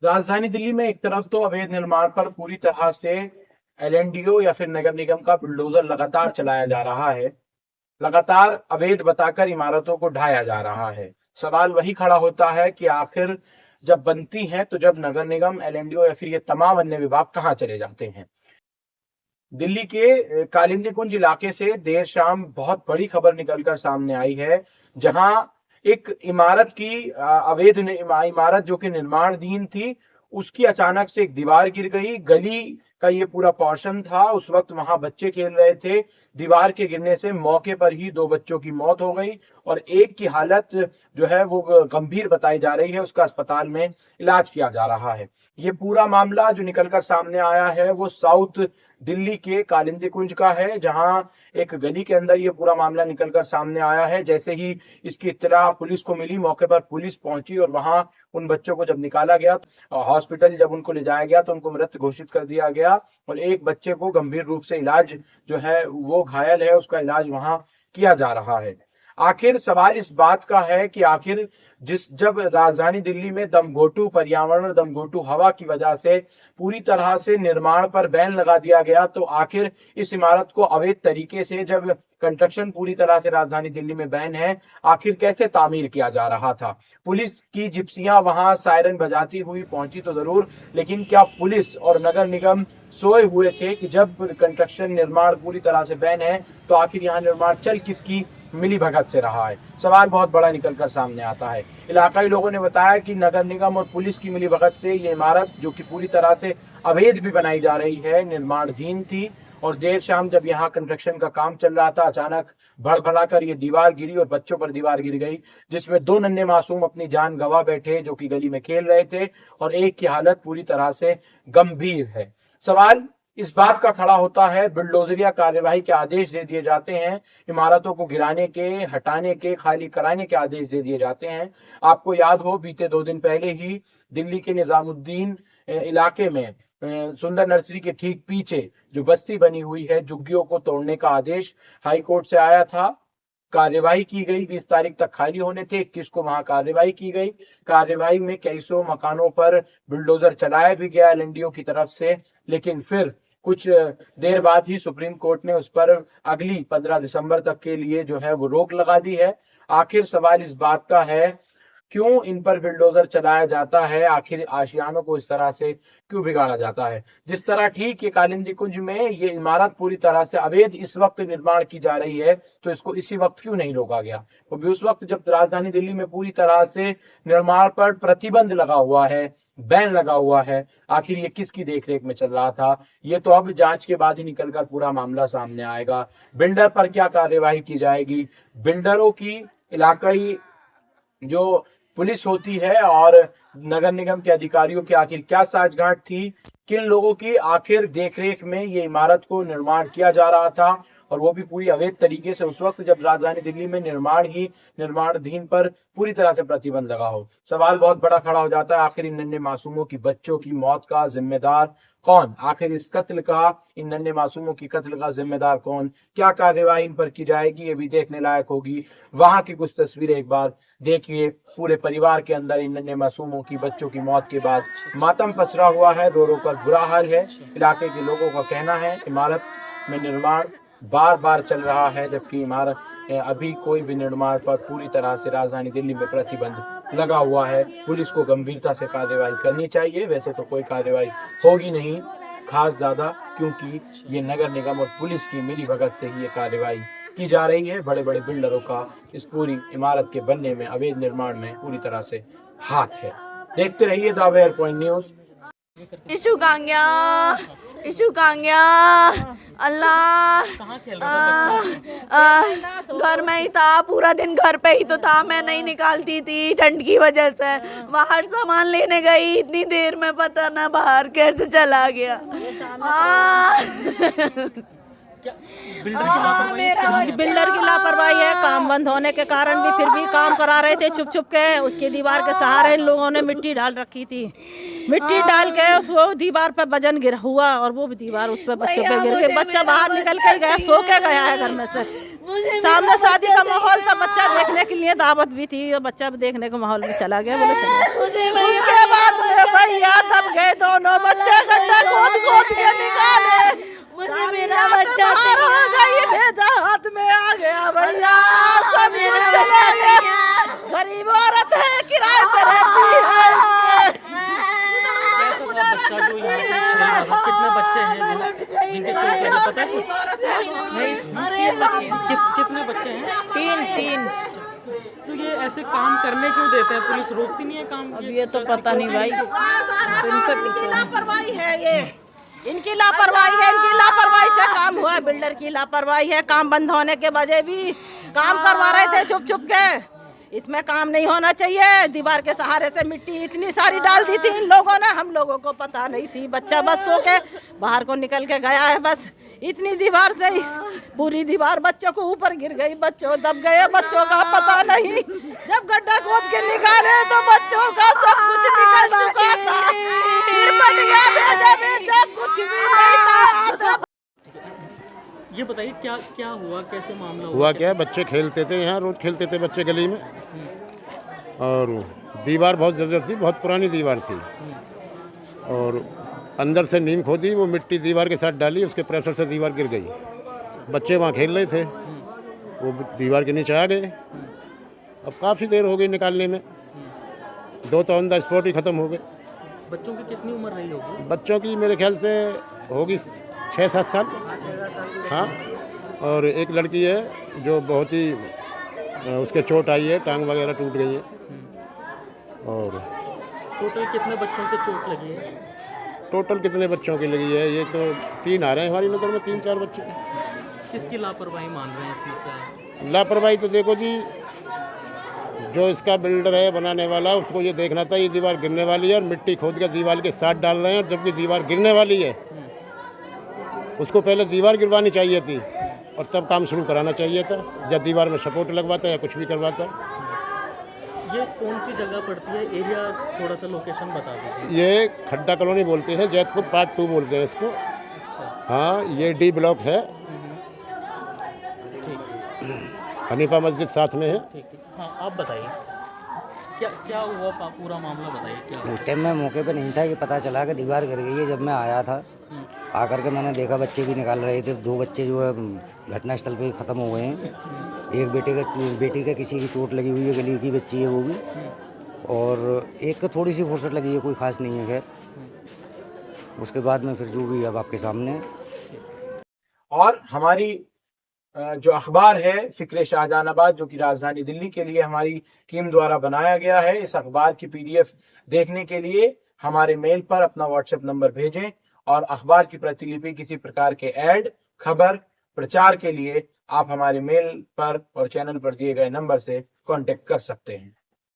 राजधानी दिल्ली में एक तरफ तो अवैध निर्माण पर पूरी तरह से एलएनडीओ या फिर नगर निगम का बुलडोजर लगातार चलाया जा रहा है। लगातार अवैध बताकर इमारतों को ढाया जा रहा है। सवाल वही खड़ा होता है कि आखिर जब बनती हैं तो जब नगर निगम, एलएनडीओ या फिर ये तमाम अन्य विभाग कहाँ चले जाते हैं। दिल्ली के कालिंदी कुंज इलाके से देर शाम बहुत बड़ी खबर निकलकर सामने आई है, जहां एक इमारत की अवैध इमारत जो कि निर्माणाधीन थी, उसकी अचानक से एक दीवार गिर गई। गली का ये पूरा पोर्शन था। उस वक्त वहां बच्चे खेल रहे थे। दीवार के गिरने से मौके पर ही 2 बच्चों की मौत हो गई और एक की हालत जो है वो गंभीर बताई जा रही है। उसका अस्पताल में इलाज किया जा रहा है। ये पूरा मामला जो निकलकर सामने आया है वो साउथ दिल्ली के कालिंदी कुंज का है, जहां एक गली के अंदर ये पूरा मामला निकलकर सामने आया है। जैसे ही इसकी इत्तला पुलिस को मिली, मौके पर पुलिस पहुंची और वहां उन बच्चों को जब निकाला गया, हॉस्पिटल जब उनको ले जाया गया तो उनको मृत घोषित कर दिया गया और एक बच्चे को गंभीर रूप से इलाज जो है वो घायल है, उसका इलाज वहां किया जा रहा है। आखिर सवाल इस बात का है कि आखिर जब राजधानी दिल्ली में दमघोटू पर्यावरण, दमघोटू हवा की वजह से पूरी तरह से निर्माण पर बैन लगा दिया गया, तो आखिर इस इमारत को अवैध तरीके से, जब कंस्ट्रक्शन पूरी तरह से राजधानी दिल्ली में बैन है, आखिर कैसे तामीर किया जा रहा था। पुलिस की जिप्सियां वहां सायरन बजाती हुई पहुंची तो जरूर, लेकिन क्या पुलिस और नगर निगम सोए हुए थे कि जब कंस्ट्रक्शन निर्माण पूरी तरह से बैन है तो आखिर यहाँ निर्माण चल किसकी मिली भगत से रहा है। सवाल बहुत बड़ा निकलकर सामने आता है। इलाकाई लोगों ने बताया कि नगर निगम और पुलिस की मिली भगत से ये इमारत, जो कि पूरी तरह से अवैध भी बनाई जा रही है, निर्माणाधीन थी और देर शाम जब यहाँ कंस्ट्रक्शन का काम चल रहा था, अचानक भड़भड़ाकर ये दीवार गिरी और बच्चों पर दीवार गिर गई, जिसमें 2 नन्हे मासूम अपनी जान गंवा बैठे जो कि गली में खेल रहे थे और एक की हालत पूरी तरह से गंभीर है। सवाल इस बात का खड़ा होता है, बुलडोजरिया कार्यवाही के आदेश दे दिए जाते हैं, इमारतों को गिराने के, हटाने के, खाली कराने के आदेश दे दिए जाते हैं। आपको याद हो, बीते 2 दिन पहले ही दिल्ली के निजामुद्दीन इलाके में सुंदर नर्सरी के ठीक पीछे जो बस्ती बनी हुई है, झुग्गियों को तोड़ने का आदेश हाई कोर्ट से आया था। कार्यवाही की गई, 20 तारीख तक खाली होने थे, 21 को वहां कार्यवाही की गई। कार्यवाही में कई सौ मकानों पर बुलडोजर चलाया भी गया एलएनडीओ की तरफ से, लेकिन फिर कुछ देर बाद ही सुप्रीम कोर्ट ने उस पर अगली 15 दिसंबर तक के लिए जो है वो रोक लगा दी है। आखिर सवाल इस बात का है, क्यों इन पर बुलडोजर चलाया जाता है, आखिर आशियानों को इस तरह से क्यों बिगाड़ा जाता है। जिस तरह ठीक ये कालिंदी कुंज में ये इमारत पूरी तरह से अवैध इस वक्त निर्माण की जा रही है, तो इसको इसी वक्त क्यों नहीं रोका गया। वो भी उस वक्त जब राजधानी दिल्ली में पूरी तरह से निर्माण पर प्रतिबंध लगा हुआ है, बैन लगा हुआ है। आखिर ये किसकी देखरेख में चल रहा था, ये तो अब जांच के बाद ही निकलकर पूरा मामला सामने आएगा। बिल्डर पर क्या कार्यवाही की जाएगी, बिल्डरों की इलाकाई जो पुलिस होती है और नगर निगम के अधिकारियों की आखिर क्या साठगांठ थी, किन लोगों की आखिर देखरेख में ये इमारत को निर्माण किया जा रहा था, और वो भी पूरी अवैध तरीके से, उस वक्त जब राजधानी दिल्ली में निर्माणाधीन पर पूरी तरह से प्रतिबंध लगा हो। सवाल बहुत बड़ा खड़ा हो जाता है, आखिर इन नन्हे मासूमों की, बच्चों की मौत का जिम्मेदार कौन, आखिर इस कत्ल का, इन नन्हे मासूमों की कत्ल का जिम्मेदार कौन, क्या कार्यवाही इन पर की जाएगी, ये भी देखने लायक होगी। वहां की कुछ तस्वीरें एक बार देखिए। पूरे परिवार के अंदर इन नन्हे मासूमों की, बच्चों की मौत के बाद मातम पसरा हुआ है, रो रो कर बुरा हाल है। इलाके के लोगों का कहना है इमारत में निर्माण बार बार चल रहा है, जबकि इमारत अभी कोई भी निर्माण पर पूरी तरह से राजधानी दिल्ली में प्रतिबंध लगा हुआ है। पुलिस को गंभीरता से कार्यवाही करनी चाहिए। वैसे तो कोई कार्यवाही होगी नहीं खास ज्यादा, क्योंकि ये नगर निगम और पुलिस की मिली भगत से ही ये कार्यवाही की जा रही है। बड़े बड़े बिल्डरों का इस पूरी इमारत के बनने में, अवैध निर्माण में पूरी तरह से हाथ है। देखते रहिए द अवेयर पॉइंट न्यूज। इशू कांग्या, इशू कांग्या, अल्लाह, घर में ही था, पूरा दिन घर पे ही तो था, मैं नहीं निकालती थी ठंड की वजह से। बाहर सामान लेने गई, इतनी देर में पता ना बाहर कैसे चला गया। बिल्डर की लापरवाही है। काम बंद होने के कारण भी फिर भी काम करा रहे थे छुप छुप के। उसकी दीवार के सहारे इन लोगों ने मिट्टी डाल रखी थी। मिट्टी डाल के वो दीवार पे वजन गिर हुआ और वो दीवार उस पर बच्चों पे गिर गई। बच्चा बाहर निकल के गया, सो के गया है घर में से। सामने शादी का माहौल था, बच्चा देखने के लिए दावत भी थी और बच्चा भी देखने के माहौल में चला गया। बोले चला। उसके बाद भैया कुछ अरे कितने बच्चे हैं? तीन तो ये ऐसे काम करने क्यों देते हैं? पुलिस रोकती नहीं है काम? अब ये तो पता नहीं भाई, इनसे लापरवाही है ये, इनकी लापरवाही है, इनकी लापरवाही से काम हुआ। बिल्डर की लापरवाही है, काम बंद होने के वजह भी काम करवा रहे थे छुप छुप के। इसमें काम नहीं होना चाहिए। दीवार के सहारे से मिट्टी इतनी सारी डाल दी थी इन लोगों ने, हम लोगों को पता नहीं थी। बच्चा बस सो के बाहर को निकल के गया है, बस इतनी दीवार से पूरी दीवार बच्चों को ऊपर गिर गई, बच्चों दब गए, बच्चों का पता नहीं। जब गड्ढा खोद के निकाले तो बच्चों का सब कुछ निकल चुका था, सिर फट गया, भेजा कुछ भी नहीं था। ये बताइए क्या क्या हुआ, कैसे मामला हुआ क्या है, बच्चे खेलते थे यहाँ, रोज खेलते थे बच्चे गली में, और दीवार बहुत जर्जर थी, बहुत पुरानी दीवार थी, और अंदर से नीम खोदी, वो मिट्टी दीवार के साथ डाली, उसके प्रेशर से दीवार गिर गई। बच्चे वहाँ खेल रहे थे, वो दीवार के नीचे आ गए। अब काफ़ी देर हो गई निकालने में, दो तो ऑन द स्पॉट ही ख़त्म हो गए। बच्चों की कितनी उम्र रही होगी? बच्चों की मेरे ख्याल से होगी 6-7 साल, हाँ। और एक लड़की है जो बहुत ही उसके चोट आई है, टांग वगैरह टूट गई है। और टोटल कितने बच्चों से चोट लगी है? टोटल कितने बच्चों की लगी है, ये तो 3 आ रहे हैं हमारी नज़र में, 3-4 बच्चे। किसकी लापरवाही मान रहे हैं इसमें? क्या है? लापरवाही तो देखो जी, जो इसका बिल्डर है बनाने वाला, उसको ये देखना था ये दीवार गिरने वाली है और मिट्टी खोद के दीवार के साथ डाल रहे हैं, जबकि दीवार गिरने वाली है। उसको पहले दीवार गिरवानी चाहिए थी और तब काम शुरू कराना चाहिए था, या दीवार में सपोर्ट लगवाता या कुछ भी करवाता। ये कौन सी जगह पड़ती है? एरिया थोड़ा सा लोकेशन बता दीजिए। ये खड्डा कॉलोनी बोलते हैं, जैतपुर पार्ट 2 बोलते हैं इसको। हाँ, ये डी ब्लॉक है, हनीफा मस्जिद साथ में है। ठीक है, हाँ आप बताइए क्या क्या हुआ, पूरा मामला बताइए क्या हुआ? उस टाइम मैं मौके पे नहीं था, ये पता चला कि दीवार गिर गई है। जब मैं आया था, आकर के मैंने देखा बच्चे भी निकाल रहे थे। 2 बच्चे जो है घटनास्थल पे ख़त्म हो गए हैं। एक बेटी का किसी की चोट लगी हुई है, गली की बच्ची है वो भी, और एक को थोड़ी सी फुर्सत लगी है, कोई ख़ास नहीं है। खैर उसके बाद में फिर जो भी अब आपके सामने। और हमारी जो अखबार है फिक्रे शाहजहानाबाद, जो कि राजधानी दिल्ली के लिए हमारी टीम द्वारा बनाया गया है, इस अखबार की PDF देखने के लिए हमारे मेल पर अपना WhatsApp नंबर भेजें, और अखबार की प्रतिलिपि, किसी प्रकार के ऐड, खबर, प्रचार के लिए आप हमारे मेल पर और चैनल पर दिए गए नंबर से कांटेक्ट कर सकते हैं।